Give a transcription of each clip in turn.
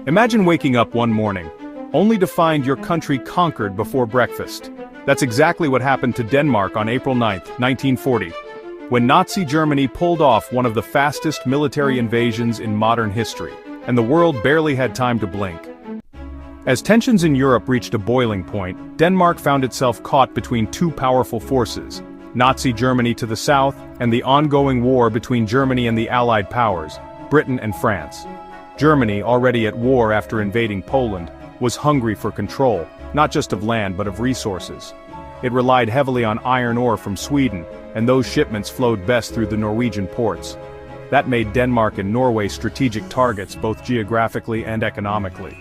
Imagine waking up one morning, only to find your country conquered before breakfast. That's exactly what happened to Denmark on April 9, 1940, when Nazi Germany pulled off one of the fastest military invasions in modern history, and the world barely had time to blink. As tensions in Europe reached a boiling point, Denmark found itself caught between two powerful forces, Nazi Germany to the south, and the ongoing war between Germany and the Allied powers, Britain and France. Germany, already at war after invading Poland, was hungry for control, not just of land but of resources. It relied heavily on iron ore from Sweden, and those shipments flowed best through the Norwegian ports. That made Denmark and Norway strategic targets both geographically and economically.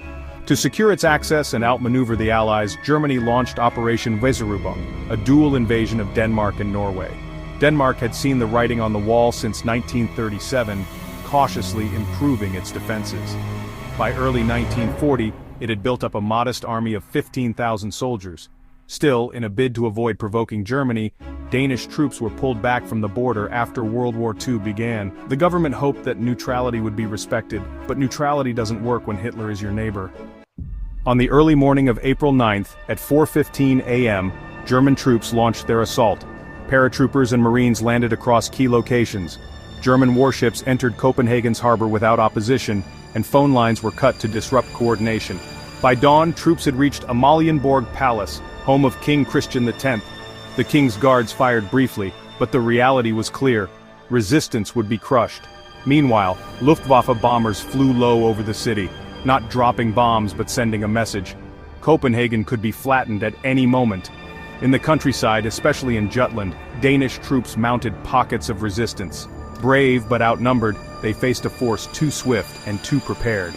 To secure its access and outmaneuver the Allies, Germany launched Operation Weserübung, a dual invasion of Denmark and Norway. Denmark had seen the writing on the wall since 1937, cautiously improving its defenses. By early 1940, it had built up a modest army of 15,000 soldiers. Still, in a bid to avoid provoking Germany, Danish troops were pulled back from the border after World War II began. The government hoped that neutrality would be respected, but neutrality doesn't work when Hitler is your neighbor. On the early morning of April 9th, at 4:15 a.m., German troops launched their assault. Paratroopers and Marines landed across key locations. German warships entered Copenhagen's harbor without opposition, and phone lines were cut to disrupt coordination. By dawn, troops had reached Amalienborg Palace, home of King Christian X. The king's guards fired briefly, but the reality was clear: resistance would be crushed. Meanwhile, Luftwaffe bombers flew low over the city, not dropping bombs but sending a message. Copenhagen could be flattened at any moment. In the countryside, especially in Jutland, Danish troops mounted pockets of resistance. Brave but outnumbered, they faced a force too swift and too prepared.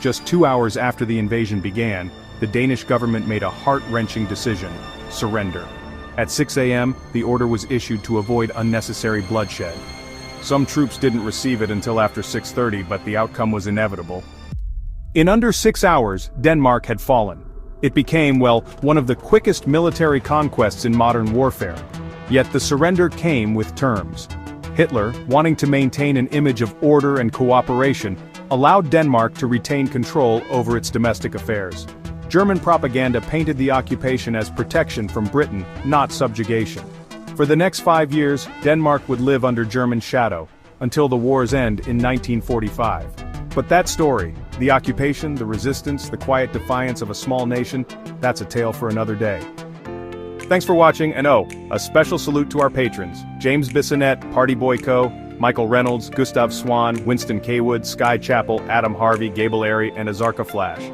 Just 2 hours after the invasion began, the Danish government made a heart-wrenching decision: surrender. At 6 a.m., the order was issued to avoid unnecessary bloodshed. Some troops didn't receive it until after 6:30, but the outcome was inevitable. In under 6 hours, Denmark had fallen. It became, well, one of the quickest military conquests in modern warfare. Yet the surrender came with terms. Hitler, wanting to maintain an image of order and cooperation, allowed Denmark to retain control over its domestic affairs. German propaganda painted the occupation as protection from Britain, not subjugation. For the next 5 years, Denmark would live under German shadow, until the war's end in 1945. But that story, the occupation, the resistance, the quiet defiance of a small nation, that's a tale for another day. Thanks for watching, and a special salute to our patrons: James Bissonette, Party Boy Co., Michael Reynolds, Gustav Swan, Winston Kaywood, Sky Chapel, Adam Harvey, Gable Airy, and Azarka Flash.